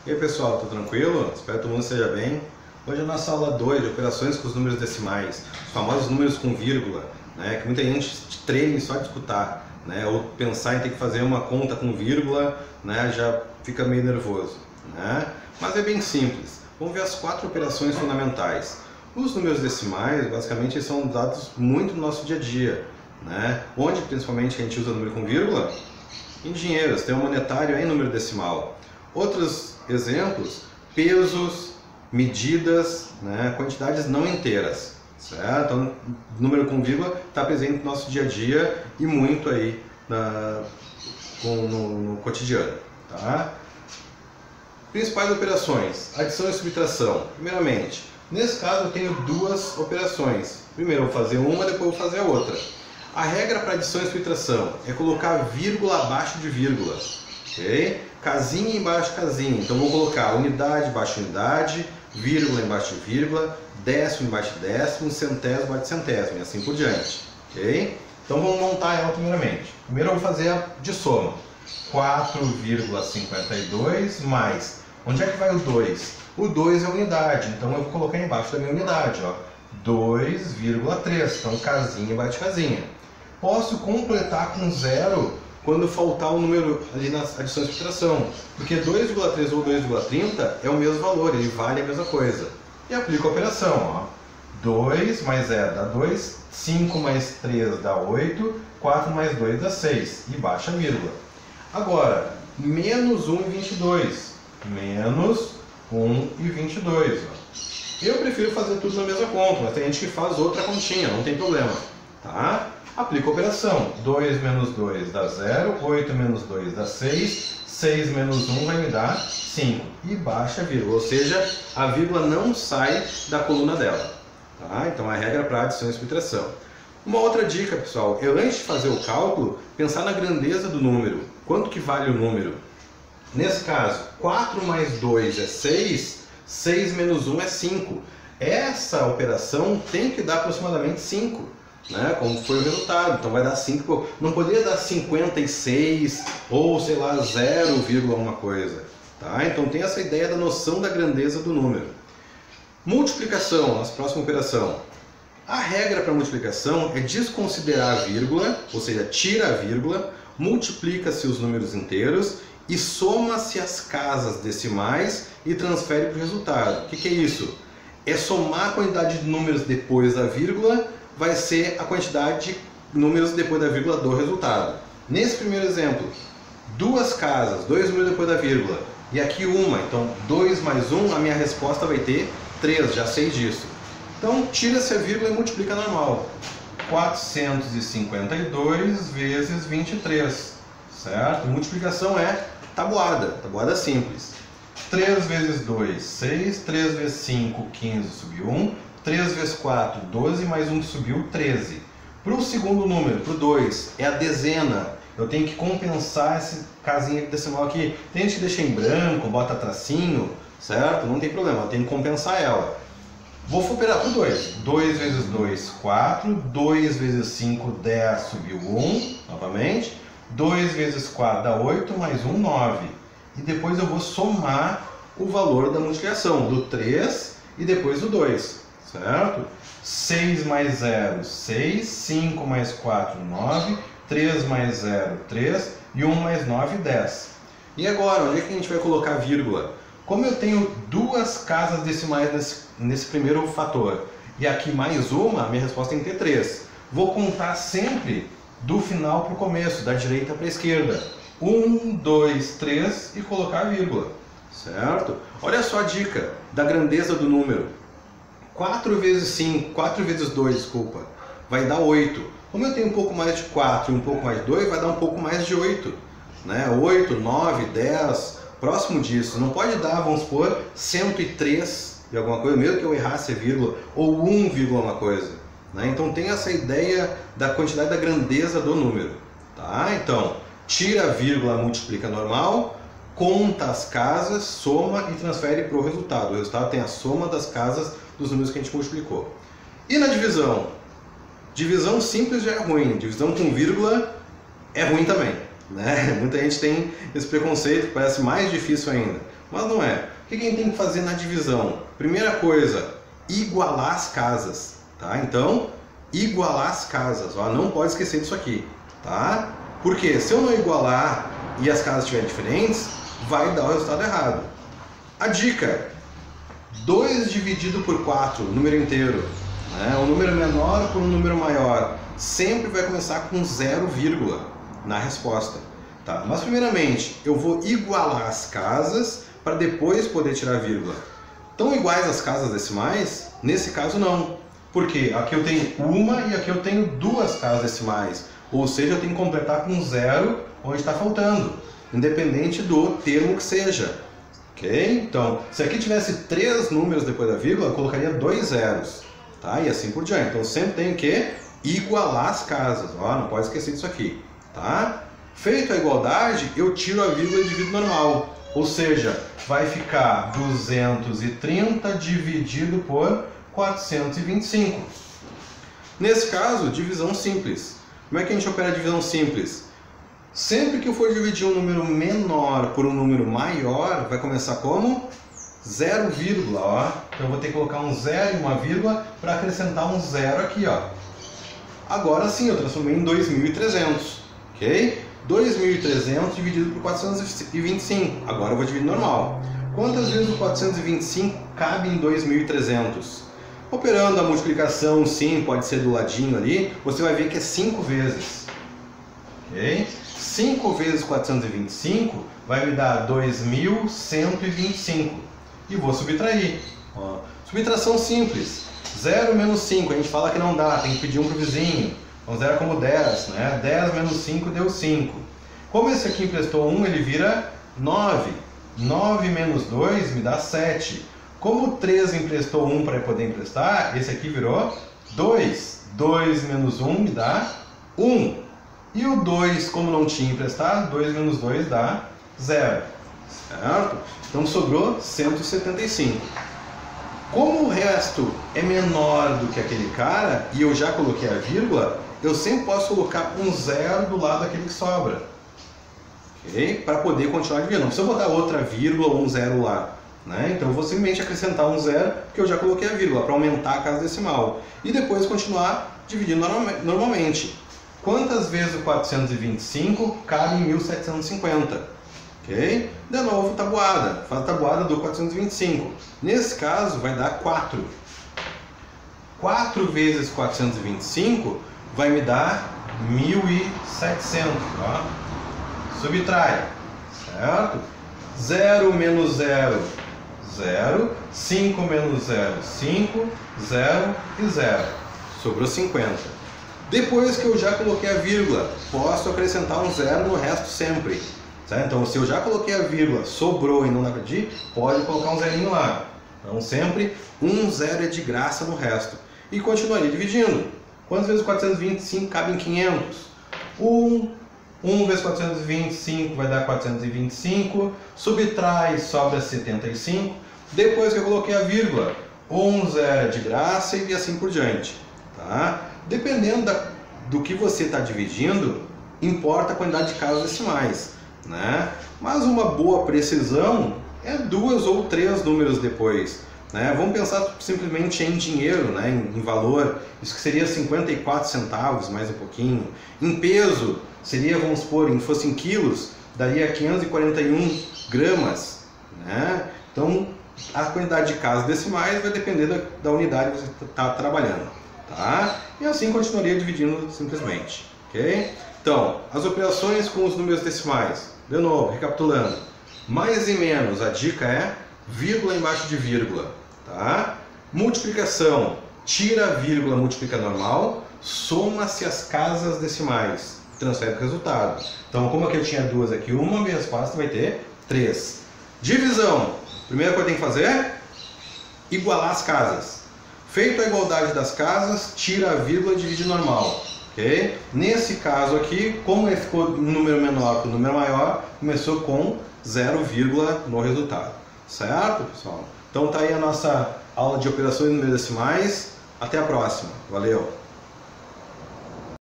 E aí pessoal, tudo tranquilo? Espero que todo mundo esteja bem. Hoje é a nossa aula 2 de operações com os números decimais, os famosos números com vírgula, né? Que muita gente treme só de escutar, né? Ou pensar em ter que fazer uma conta com vírgula, né? Já fica meio nervoso, né? Mas é bem simples. Vamos ver as 4 operações fundamentais. Os números decimais, basicamente, são dados muito no nosso dia a dia, né? Onde principalmente a gente usa número com vírgula? Em dinheiro, sistema monetário é em número decimal. Outros exemplos, pesos, medidas, né, quantidades não inteiras, certo? Então, número com vírgula está presente no nosso dia a dia e muito aí no cotidiano, tá? Principais operações, adição e subtração. Primeiramente, nesse caso eu tenho 2 operações. Primeiro eu vou fazer uma, depois eu vou fazer a outra. A regra para adição e subtração é colocar vírgula abaixo de vírgula, ok? Casinha embaixo de casinha. Então vou colocar unidade embaixo de unidade, vírgula embaixo de vírgula, décimo embaixo de décimo, centésimo embaixo de centésimo e assim por diante, ok? Então vamos montar ela primeiramente. Primeiro eu vou fazer a de soma. 4,52 mais... Onde é que vai o 2? O 2 é unidade, então eu vou colocar embaixo da minha unidade, ó. 2,3, então casinha embaixo de casinha. Posso completar com 0 quando faltar o número ali na adição e subtração, porque 2,3 ou 2,30 é o mesmo valor, ele vale a mesma coisa. E aplico a operação, ó. 2 mais 0 dá 2, 5 mais 3 dá 8, 4 mais 2 dá 6, e baixa a vírgula. Agora, menos 1,22, menos 1,22, ó. Eu prefiro fazer tudo na mesma conta, mas tem gente que faz outra continha, não tem problema, tá? Aplico a operação. 2 menos 2 dá 0, 8 menos 2 dá 6, 6 menos 1 vai me dar 5. E baixa a vírgula, ou seja, a vírgula não sai da coluna dela, tá? Então a regra para adição e subtração. Uma outra dica, pessoal, é antes de fazer o cálculo, pensar na grandeza do número. Quanto que vale o número? Nesse caso, 4 mais 2 é 6, 6 menos 1 é 5. Essa operação tem que dar aproximadamente 5. Né, como foi o resultado, então vai dar 5, não poderia dar 56 ou sei lá 0, alguma coisa, tá? Então tem essa ideia da noção da grandeza do número. Multiplicação, nossa próxima operação. A regra para multiplicação é desconsiderar a vírgula, ou seja, tira a vírgula, multiplica-se os números inteiros e soma-se as casas decimais e transfere para o resultado. O que é isso? É somar a quantidade de números depois da vírgula, vai ser a quantidade de números depois da vírgula do resultado. Nesse primeiro exemplo, 2 casas, 2 números depois da vírgula, e aqui uma, então 2 mais 1, a minha resposta vai ter 3, já sei disso. Então tira-se a vírgula e multiplica normal. 452 vezes 23, certo? Multiplicação é tabuada, tabuada simples. 3 vezes 2, 6, 3 vezes 5, 15, subiu 1. 3 vezes 4, 12, mais 1 que subiu, 13. Para o segundo número, para o 2, é a dezena. Eu tenho que compensar essa casinha decimal aqui. Tem gente que deixa em branco, bota tracinho, certo? Não tem problema, eu tenho que compensar ela. Vou operar para o 2. 2 vezes 2, 4. 2 vezes 5, 10, subiu 1, novamente. 2 vezes 4 dá 8, mais 1, 9. E depois eu vou somar o valor da multiplicação, do 3 e depois do 2. Certo? 6 mais 0, 6, 5 mais 4, 9, 3 mais 0, 3 e 1 mais 9, 10. E agora, onde é que a gente vai colocar a vírgula? Como eu tenho 2 casas decimais nesse primeiro fator e aqui mais uma, a minha resposta tem que ter 3. Vou contar sempre do final para o começo, da direita para a esquerda. 1, 2, 3 e colocar a vírgula. Certo? Olha só a dica da grandeza do número. 4 vezes 5, 4 vezes 2, desculpa, vai dar 8. Como eu tenho um pouco mais de 4 e um pouco mais de 2, vai dar um pouco mais de 8. Né? 8, 9, 10, próximo disso. Não pode dar, vamos supor, 103 de alguma coisa, mesmo que eu errasse a vírgula, ou 1, alguma coisa. Né? Então tem essa ideia da quantidade da grandeza do número. Tá? Então, tira a vírgula, multiplica normal, conta as casas, soma e transfere para o resultado. O resultado tem a soma das casas dos números que a gente multiplicou. E na divisão? Divisão simples já é ruim, divisão com vírgula é ruim também, né? Muita gente tem esse preconceito que parece mais difícil ainda. mas não é. O que a gente tem que fazer na divisão? Primeira coisa, igualar as casas, tá? Então, igualar as casas, ó, não pode esquecer disso aqui, tá? Porque se eu não igualar e as casas estiverem diferentes, vai dar o resultado errado. A dica: 2 dividido por 4, número inteiro, né? Um número menor por um número maior, sempre vai começar com 0, na resposta, tá? Mas primeiramente, eu vou igualar as casas para depois poder tirar a vírgula. Estão iguais as casas decimais? Nesse caso não, porque aqui eu tenho uma e aqui eu tenho 2 casas decimais, ou seja, eu tenho que completar com 0 onde está faltando, independente do termo que seja. Ok? Então, se aqui tivesse 3 números depois da vírgula, eu colocaria 2 zeros, tá? E assim por diante. Então, sempre tenho que igualar as casas, ó, não pode esquecer disso aqui, tá? Feito a igualdade, eu tiro a vírgula e divido normal, ou seja, vai ficar 230 dividido por 425. Nesse caso, divisão simples. Como é que a gente opera a divisão simples? Sempre que eu for dividir um número menor por um número maior, vai começar como? 0, ó. Então eu vou ter que colocar um 0 e uma vírgula para acrescentar um 0 aqui, ó. Agora sim, eu transformei em 2.300, ok? 2.300 dividido por 425. Agora eu vou dividir normal. Quantas vezes o 425 cabe em 2.300? Operando a multiplicação, sim, pode ser do ladinho ali, você vai ver que é 5 vezes. Ok? 5 vezes 425 vai me dar 2.125. E vou subtrair. Ó, subtração simples. 0 menos 5, a gente fala que não dá, tem que pedir um para o vizinho. Então 0 como 10, né? 10 menos 5 deu 5. Como esse aqui emprestou 1, ele vira 9. 9 menos 2 me dá 7. Como o 3 emprestou 1 para poder emprestar, esse aqui virou 2. 2 menos 1 me dá 1. E o 2, como não tinha emprestado, 2 menos 2 dá 0. Certo? Então sobrou 175. Como o resto é menor do que aquele cara, e eu já coloquei a vírgula, eu sempre posso colocar um 0 do lado daquele que sobra. Ok? Para poder continuar dividindo. Não precisa botar outra vírgula ou um 0 lá. Né? Então eu vou simplesmente acrescentar um 0, porque eu já coloquei a vírgula, para aumentar a casa decimal. E depois continuar dividindo normalmente. Quantas vezes o 425 cabe em 1750? Ok? De novo, tabuada. Faz a tabuada do 425. Nesse caso, vai dar 4. 4 vezes 425 vai me dar 1.700. Ó. Subtrai. Certo? 0 menos 0, 0. 5 menos 0, 5. 0 e 0. Sobrou 50. Depois que eu já coloquei a vírgula, posso acrescentar um 0 no resto sempre. Certo? Então, se eu já coloquei a vírgula, sobrou e não dá para dividir, pode colocar um zerinho lá. Então, sempre um 0 é de graça no resto. E continuaria dividindo. Quantas vezes 425 cabe em 500? 1 vezes 425 vai dar 425. Subtrai, sobra 75. Depois que eu coloquei a vírgula, um 0 é de graça e assim por diante. Tá? Dependendo do que você está dividindo, importa a quantidade de casas decimais. Né? Mas uma boa precisão é 2 ou 3 números depois. Né? Vamos pensar simplesmente em dinheiro, né? em valor. Isso que seria 54 centavos, mais um pouquinho. Em peso, seria, vamos supor, se fosse em quilos, daria 541 gramas. Né? Então, a quantidade de casas decimais vai depender da unidade que você está trabalhando. Tá? E assim continuaria dividindo simplesmente. Ok? Então, as operações com os números decimais. De novo, recapitulando. Mais e menos, a dica é vírgula embaixo de vírgula. Tá? Multiplicação. Tira a vírgula, multiplica normal. Soma-se as casas decimais. Transfere o resultado. Então, como aqui eu tinha 2 aqui, uma, minha resposta vai ter 3. Divisão. Primeira coisa que tem que fazer, igualar as casas. Feito a igualdade das casas, tira a vírgula e divide normal. Okay? Nesse caso aqui, como ele ficou um número menor que o número maior, começou com 0, no resultado. Certo, pessoal? Então tá aí a nossa aula de operações numéricas decimais. Até a próxima. Valeu!